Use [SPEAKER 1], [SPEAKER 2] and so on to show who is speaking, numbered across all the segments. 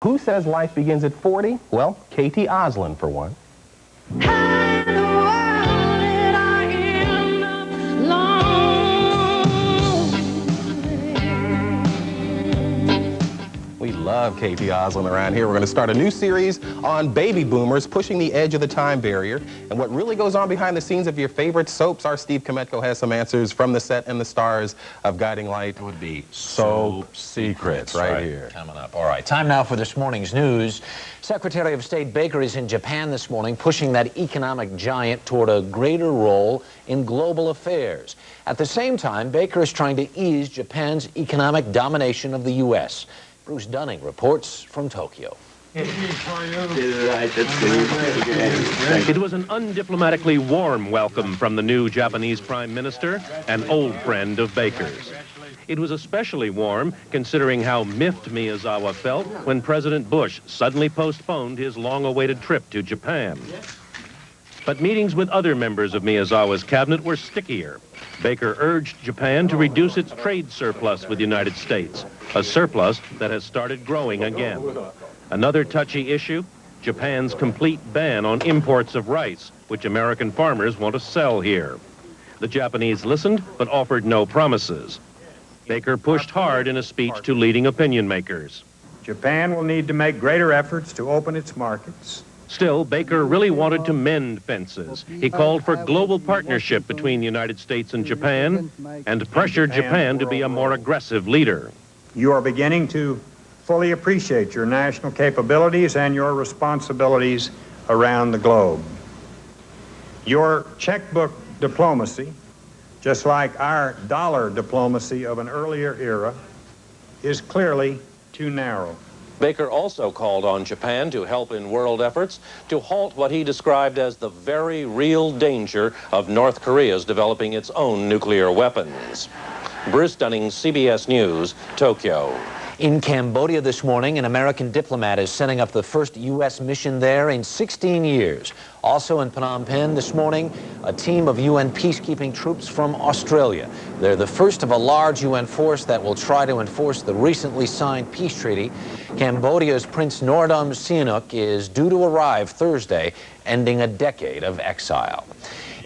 [SPEAKER 1] Who says life begins at 40? Well, Katie Oslin, for one. We love Katie Oslin around here. We're going to start a new series on baby boomers pushing the edge of the time barrier and what really goes on behind the scenes of your favorite soaps. Our Steve Kometko has some answers from the set and the stars of Guiding Light.
[SPEAKER 2] It would be
[SPEAKER 1] Soap Secrets right here.
[SPEAKER 2] Coming up. All right, time now for this morning's news. Secretary of State Baker is in Japan this morning, pushing that economic giant toward a greater role in global affairs. At the same time, Baker is trying to ease Japan's economic domination of the U.S. Bruce Dunning reports from Tokyo.
[SPEAKER 3] It was an undiplomatically warm welcome from the new Japanese Prime Minister, an old friend of Baker's. It was especially warm considering how miffed Miyazawa felt when President Bush suddenly postponed his long-awaited trip to Japan. But meetings with other members of Miyazawa's cabinet were stickier. Baker urged Japan to reduce its trade surplus with the United States, a surplus that has started growing again. Another touchy issue, Japan's complete ban on imports of rice, which American farmers want to sell here. The Japanese listened, but offered no promises. Baker pushed hard in a speech to leading opinion makers.
[SPEAKER 4] Japan will need to make greater efforts to open its markets.
[SPEAKER 3] Still, Baker really wanted to mend fences. He called for global partnership between the United States and Japan and pressured Japan to be a more aggressive leader.
[SPEAKER 4] You are beginning to fully appreciate your national capabilities and your responsibilities around the globe. Your checkbook diplomacy, just like our dollar diplomacy of an earlier era, is clearly too narrow.
[SPEAKER 3] Baker also called on Japan to help in world efforts to halt what he described as the very real danger of North Korea's developing its own nuclear weapons. Bruce Dunning, CBS News, Tokyo.
[SPEAKER 2] In Cambodia this morning, an American diplomat is setting up the first U.S. mission there in 16 years. Also in Phnom Penh this morning, a team of UN peacekeeping troops from Australia. They're the first of a large UN force that will try to enforce the recently signed peace treaty. Cambodia's Prince Norodom Sihanouk is due to arrive Thursday, ending a decade of exile.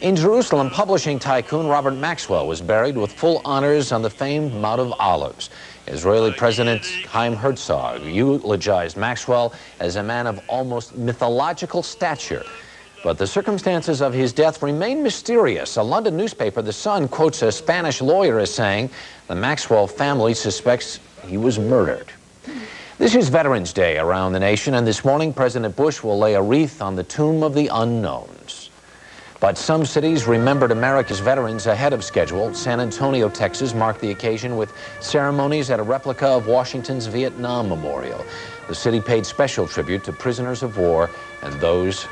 [SPEAKER 2] In Jerusalem, publishing tycoon Robert Maxwell was buried with full honors on the famed Mount of Olives. Israeli President Chaim Herzog eulogized Maxwell as a man of almost mythological stature. But the circumstances of his death remain mysterious. A London newspaper, The Sun, quotes a Spanish lawyer as saying the Maxwell family suspects he was murdered. This is Veterans Day around the nation, and this morning President Bush will lay a wreath on the tomb of the unknowns. But some cities remembered America's veterans ahead of schedule. San Antonio, Texas marked the occasion with ceremonies at a replica of Washington's Vietnam Memorial. The city paid special tribute to prisoners of war and those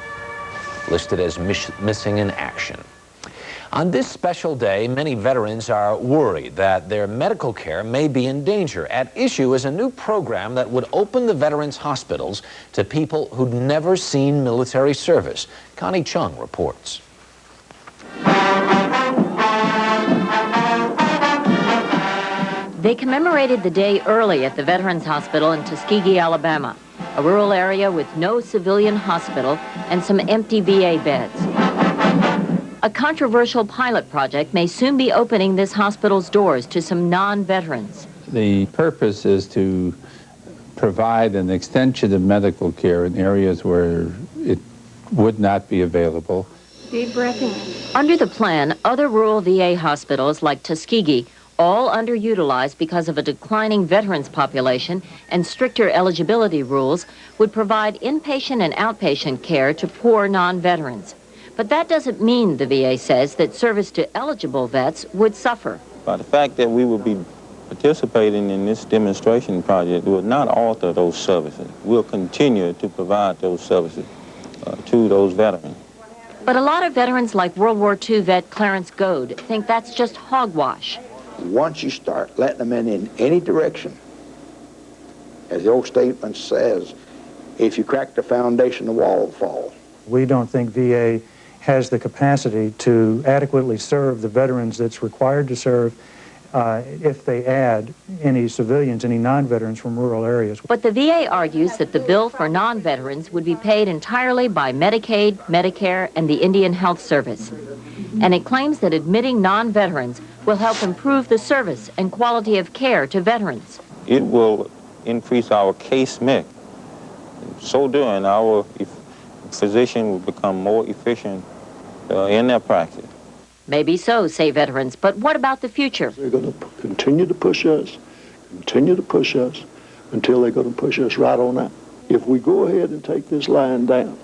[SPEAKER 2] listed as missing in action. On this special day, many veterans are worried that their medical care may be in danger. At issue is a new program that would open the veterans' hospitals to people who'd never seen military service. Connie Chung reports.
[SPEAKER 5] They commemorated the day early at the Veterans Hospital in Tuskegee, Alabama, a rural area with no civilian hospital and some empty VA beds. A controversial pilot project may soon be opening this hospital's doors to some non-veterans.
[SPEAKER 6] The purpose is to provide an extension of medical care in areas where it would not be available.
[SPEAKER 5] Deep breath in. Under the plan, other rural VA hospitals like Tuskegee, all underutilized because of a declining veterans population and stricter eligibility rules, would provide inpatient and outpatient care to poor non-veterans. But that doesn't mean, the VA says, that service to eligible vets would suffer.
[SPEAKER 7] By the fact that we will be participating in this demonstration project will not alter those services. We'll continue to provide those services to those veterans.
[SPEAKER 5] But a lot of veterans like World War II vet Clarence Goad think that's just hogwash.
[SPEAKER 8] Once you start letting them in any direction, as the old statement says, if you crack the foundation, the wall will fall.
[SPEAKER 9] We don't think VA has the capacity to adequately serve the veterans that's required to serve if they add any civilians, any non-veterans from rural areas.
[SPEAKER 5] But the VA argues that the bill for non-veterans would be paid entirely by Medicaid, Medicare, and the Indian Health Service. And it claims that admitting non-veterans will help improve the service and quality of care to veterans.
[SPEAKER 7] It will increase our case mix. So doing, our physician will become more efficient in their practice.
[SPEAKER 5] Maybe so, say veterans, but what about the future?
[SPEAKER 10] They're going to continue to push us until they're going to push us right on out. If we go ahead and take this line down,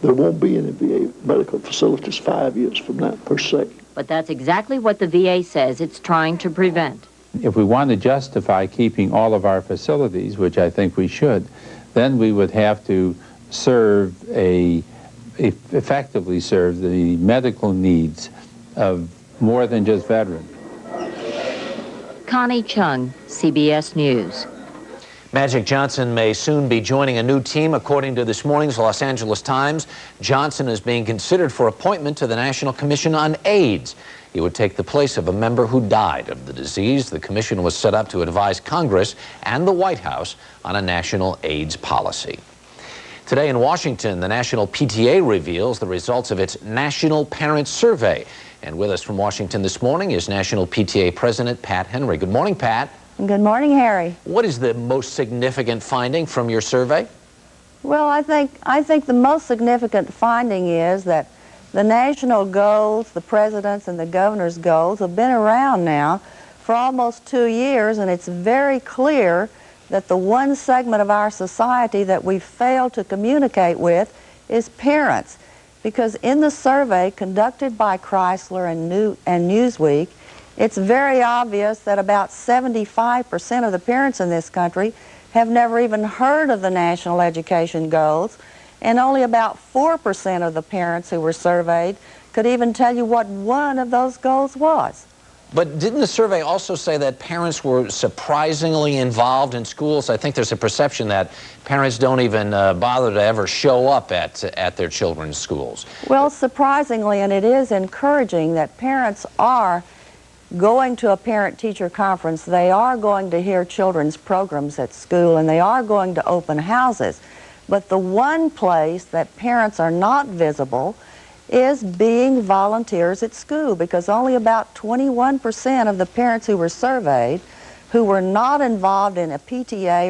[SPEAKER 10] there won't be any VA medical facilities 5 years from now, per se.
[SPEAKER 5] But that's exactly what the VA says it's trying to prevent.
[SPEAKER 6] If we want to justify keeping all of our facilities, which I think we should, then we would have to effectively serve the medical needs of more than just veterans.
[SPEAKER 5] Connie Chung, CBS News.
[SPEAKER 2] Magic Johnson may soon be joining a new team. According to this morning's Los Angeles Times, Johnson is being considered for appointment to the National Commission on AIDS. He would take the place of a member who died of the disease. The commission was set up to advise Congress and the White House on a national AIDS policy. Today in Washington, the National PTA reveals the results of its National Parent Survey. And with us from Washington this morning is National PTA President Pat Henry. Good morning, Pat.
[SPEAKER 11] Good morning, Harry.
[SPEAKER 2] What is the most significant finding from your survey?
[SPEAKER 11] Well, I think the most significant finding is that the national goals, the president's and the governor's goals, have been around now for almost 2 years, and it's very clear that the one segment of our society that we failed to communicate with is parents. Because in the survey conducted by Chrysler and Newsweek, it's very obvious that about 75% of the parents in this country have never even heard of the national education goals, and only about 4% of the parents who were surveyed could even tell you what one of those goals was.
[SPEAKER 2] But didn't the survey also say that parents were surprisingly involved in schools? I think there's a perception that parents don't even bother to ever show up at their children's schools.
[SPEAKER 11] Well, surprisingly, and it is encouraging that parents are going to a parent-teacher conference, they are going to hear children's programs at school, and they are going to open houses. But the one place that parents are not visible is being volunteers at school, because only about 21% of the parents who were surveyed who were not involved in a PTA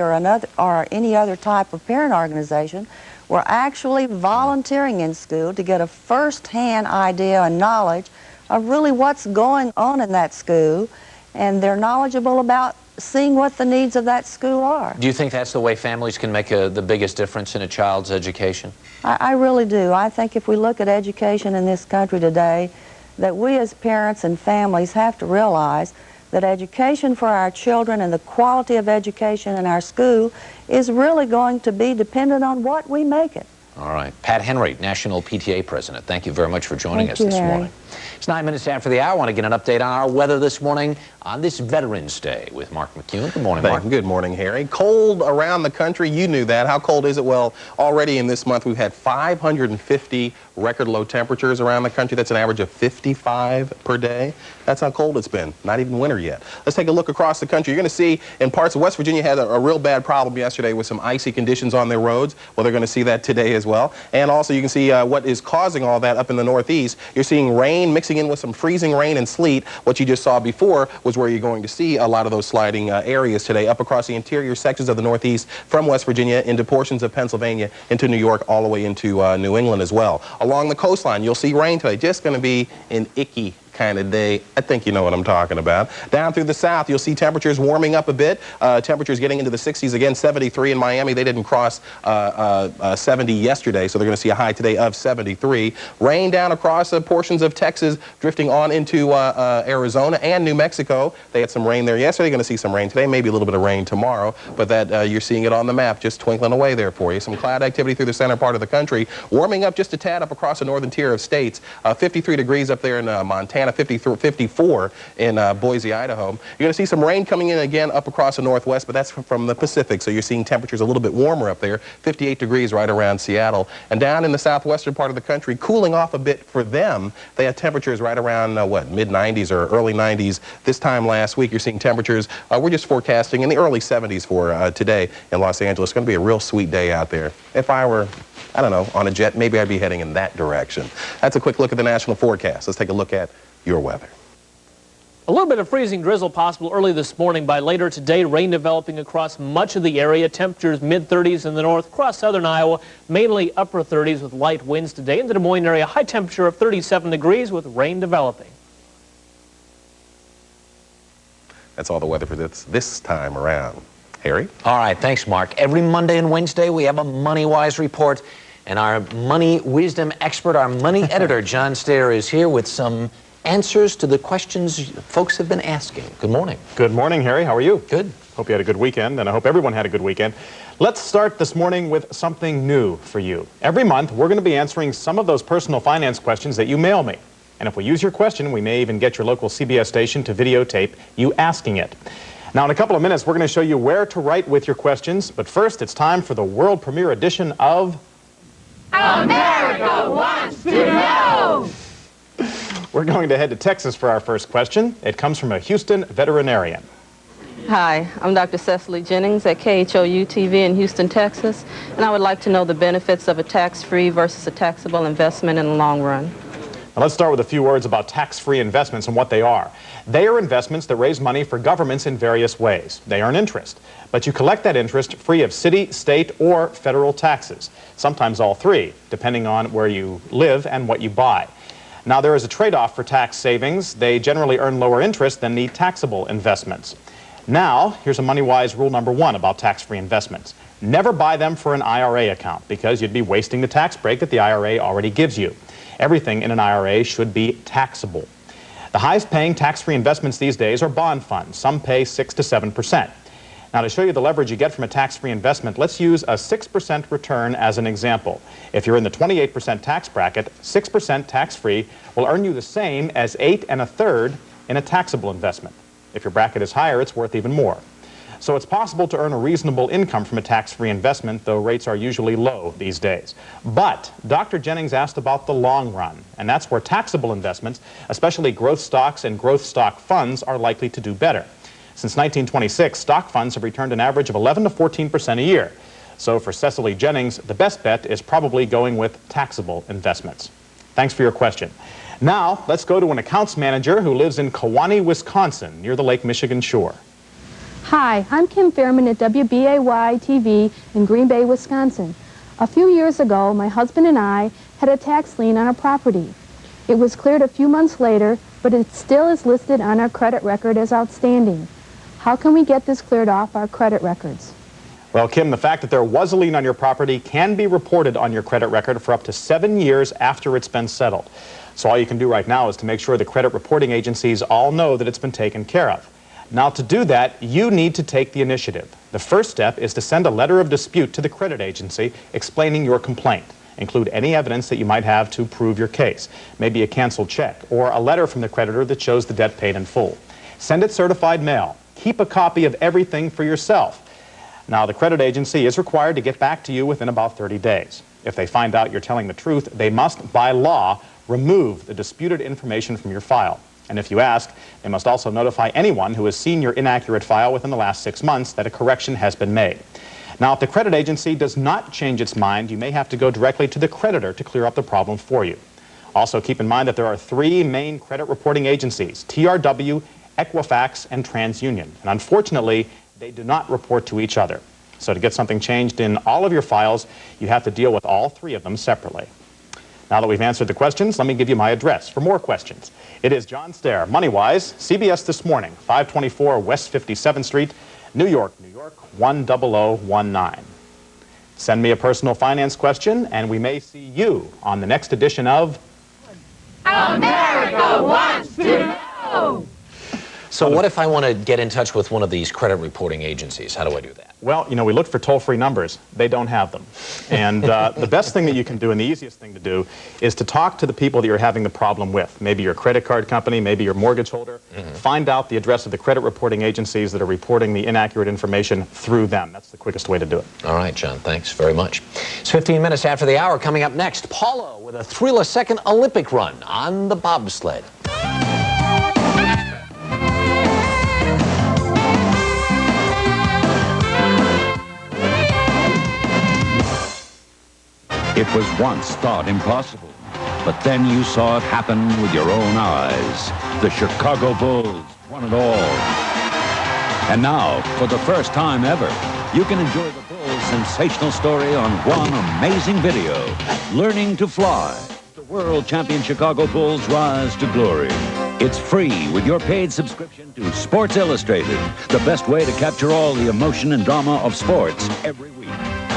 [SPEAKER 11] or any other type of parent organization were actually volunteering in school to get a first-hand idea and knowledge of really what's going on in that school, and they're knowledgeable about seeing what the needs of that school are.
[SPEAKER 2] Do you think that's the way families can make the biggest difference in a child's education?
[SPEAKER 11] I really do. I think if we look at education in this country today, that we as parents and families have to realize that education for our children and the quality of education in our school is really going to be dependent on what we make it.
[SPEAKER 2] All right. Pat Henry, National PTA President, thank you very much for joining us this morning. It's 9 minutes after the hour. I want to get an update on our weather this morning on this Veterans Day with Mark McEwen. Good morning, Mark.
[SPEAKER 1] Good morning, Harry. Cold around the country. You knew that. How cold is it? Well, already in this month, we've had 550 record low temperatures around the country. That's an average of 55 per day. That's how cold it's been. Not even winter yet. Let's take a look across the country. You're going to see in parts of West Virginia had a real bad problem yesterday with some icy conditions on their roads. Well, they're going to see that today as well. And also you can see what is causing all that up in the Northeast. You're seeing rain mixing in with some freezing rain and sleet. What you just saw before was where you're going to see a lot of those sliding areas today up across the interior sections of the Northeast from West Virginia into portions of Pennsylvania into New York all the way into New England as well. Along the coastline, you'll see rain today. Just going to be an icky kind of day. I think you know what I'm talking about. Down through the south, you'll see temperatures warming up a bit. Temperatures getting into the 60s again. 73 in Miami. They didn't cross 70 yesterday, so they're going to see a high today of 73. Rain down across portions of Texas, drifting on into Arizona and New Mexico. They had some rain there yesterday. Going to see some rain today. Maybe a little bit of rain tomorrow, but that you're seeing it on the map, just twinkling away there for you. Some cloud activity through the center part of the country. Warming up just a tad up across the northern tier of states. 53 degrees up there in Montana. Indiana, 54 in Boise, Idaho. You're going to see some rain coming in again up across the northwest, but that's from the Pacific, so you're seeing temperatures a little bit warmer up there, 58 degrees right around Seattle. And down in the southwestern part of the country, cooling off a bit for them. They had temperatures right around, mid-90s or early 90s. This time last week, you're seeing temperatures, we're just forecasting in the early 70s for today in Los Angeles. It's going to be a real sweet day out there. If I were, I don't know, on a jet, maybe I'd be heading in that direction. That's a quick look at the national forecast. Let's take a look at your weather.
[SPEAKER 12] A little bit of freezing drizzle possible early this morning. By later today, rain developing across much of the area. Temperatures mid-30s in the north, across southern Iowa, mainly upper 30s with light winds today. In the Des Moines area, high temperature of 37 degrees with rain developing.
[SPEAKER 1] That's all the weather for this time around. Harry?
[SPEAKER 2] All right, thanks, Mark. Every Monday and Wednesday, we have a Money-Wise report, and our money wisdom expert, our money editor, John Stehr, is here with some answers to the questions folks have been asking. Good morning.
[SPEAKER 13] Good morning, Harry. How are you?
[SPEAKER 2] Good.
[SPEAKER 13] Hope you had a good weekend, and I hope everyone had a good weekend. Let's start this morning with something new for you. Every month, we're going to be answering some of those personal finance questions that you mail me. And if we use your question, we may even get your local CBS station to videotape you asking it. Now, in a couple of minutes, we're going to show you where to write with your questions. But first, it's time for the world premiere edition of
[SPEAKER 14] America Wants to Know!
[SPEAKER 13] We're going to head to Texas for our first question. It comes from a Houston veterinarian.
[SPEAKER 15] Hi, I'm Dr. Cecily Jennings at KHOU-TV in Houston, Texas, and I would like to know the benefits of a tax-free versus a taxable investment in the long run.
[SPEAKER 13] Now, let's start with a few words about tax-free investments and what they are. They are investments that raise money for governments in various ways. They earn interest, but you collect that interest free of city, state, or federal taxes, sometimes all three, depending on where you live and what you buy. Now, there is a trade-off for tax savings. They generally earn lower interest than the taxable investments. Now, here's a money-wise rule number one about tax-free investments. Never buy them for an IRA account because you'd be wasting the tax break that the IRA already gives you. Everything in an IRA should be taxable. The highest-paying tax-free investments these days are bond funds. Some pay 6 to 7%. Now, to show you the leverage you get from a tax-free investment, let's use a 6% return as an example. If you're in the 28% tax bracket, 6% tax-free will earn you the same as 8 1/3 in a taxable investment. If your bracket is higher, it's worth even more. So it's possible to earn a reasonable income from a tax-free investment, though rates are usually low these days. But Dr. Jennings asked about the long run, and that's where taxable investments, especially growth stocks and growth stock funds, are likely to do better. Since 1926, stock funds have returned an average of 11 to 14% a year. So for Cecily Jennings, the best bet is probably going with taxable investments. Thanks for your question. Now, let's go to an accounts manager who lives in Kewanee, Wisconsin, near the Lake Michigan shore.
[SPEAKER 16] Hi, I'm Kim Fairman at WBAY-TV in Green Bay, Wisconsin. A few years ago, my husband and I had a tax lien on a property. It was cleared a few months later, but it still is listed on our credit record as outstanding. How can we get this cleared off our credit records?
[SPEAKER 13] Well, Kim, the fact that there was a lien on your property can be reported on your credit record for up to 7 years after it's been settled. So all you can do right now is to make sure the credit reporting agencies all know that it's been taken care of. Now, to do that, you need to take the initiative. The first step is to send a letter of dispute to the credit agency explaining your complaint. Include any evidence that you might have to prove your case, maybe a canceled check or a letter from the creditor that shows the debt paid in full. Send it certified mail. Keep a copy of everything for yourself. Now, the credit agency is required to get back to you within about 30 days. If they find out you're telling the truth, they must, by law, remove the disputed information from your file. And if you ask, they must also notify anyone who has seen your inaccurate file within the last 6 months that a correction has been made. Now, if the credit agency does not change its mind, you may have to go directly to the creditor to clear up the problem for you. Also, keep in mind that there are 3 main credit reporting agencies: TRW, Equifax, and TransUnion. And unfortunately, they do not report to each other. So to get something changed in all of your files, you have to deal with all 3 of them separately. Now that we've answered the questions, let me give you my address for more questions. It is John Stehr, Money-Wise, CBS This Morning, 524 West 57th Street, New York, New York, 10019. Send me a personal finance question, and we may see you on the next edition of
[SPEAKER 14] America Wants to Know!
[SPEAKER 2] So what if I want to get in touch with one of these credit reporting agencies? How do I do that?
[SPEAKER 13] Well, you know, we looked for toll-free numbers. They don't have them. And the best thing that you can do, and the easiest thing to do, is to talk to the people that you're having the problem with. Maybe your credit card company, maybe your mortgage holder. Find out the address of the credit reporting agencies that are reporting the inaccurate information through them. That's the quickest way to do it.
[SPEAKER 2] All right, John, thanks very much. It's 15 minutes after the hour. Coming up next, Paulo with a thrill-a-second Olympic run on the bobsled.
[SPEAKER 17] It was once thought impossible, but then you saw it happen with your own eyes. The Chicago Bulls won it all. And now, for the first time ever, you can enjoy the Bulls' sensational story on one amazing video, Learning to Fly. The world champion Chicago Bulls rise to glory. It's free with your paid subscription to Sports Illustrated, the best way to capture all the emotion and drama of sports every week.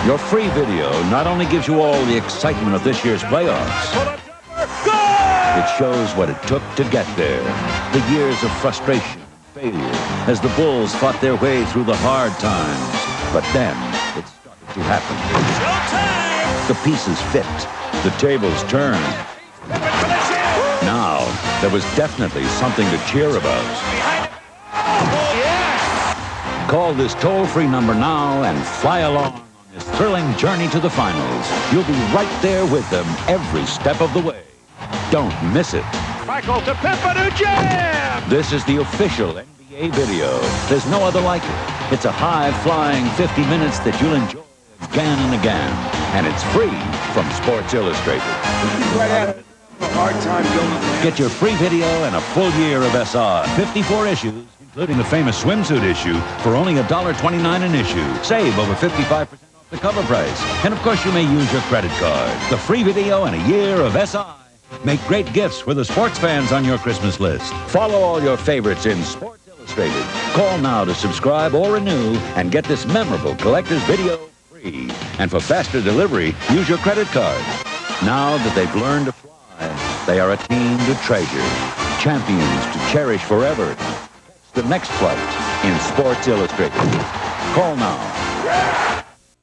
[SPEAKER 17] Your free video not only gives you all the excitement of this year's playoffs, it shows what it took to get there. The years of frustration and failure as the Bulls fought their way through the hard times. But then it started to happen. The pieces fit. The tables turned. Now, there was definitely something to cheer about. Call this toll-free number now and fly along this thrilling journey to the finals. You'll be right there with them every step of the way. Don't miss it.
[SPEAKER 14] Michael to Pepper jam!
[SPEAKER 17] This is the official NBA video. There's no other like it. It's a high-flying 50 minutes that you'll enjoy again and again. And it's free from Sports Illustrated. Get your free video and a full year of SR. 54 issues, including the famous swimsuit issue, for only $1.29 an issue. Save over 55% the cover price. And of course you may use your credit card. The free video and a year of SI make great gifts for the sports fans on your Christmas list. Follow all your favorites in Sports Illustrated. Call now to subscribe or renew and get this memorable collector's video free. And for faster delivery, use your credit card. Now that they've learned to fly, they are a team to treasure, champions to cherish forever. The next flight in Sports Illustrated. Call now.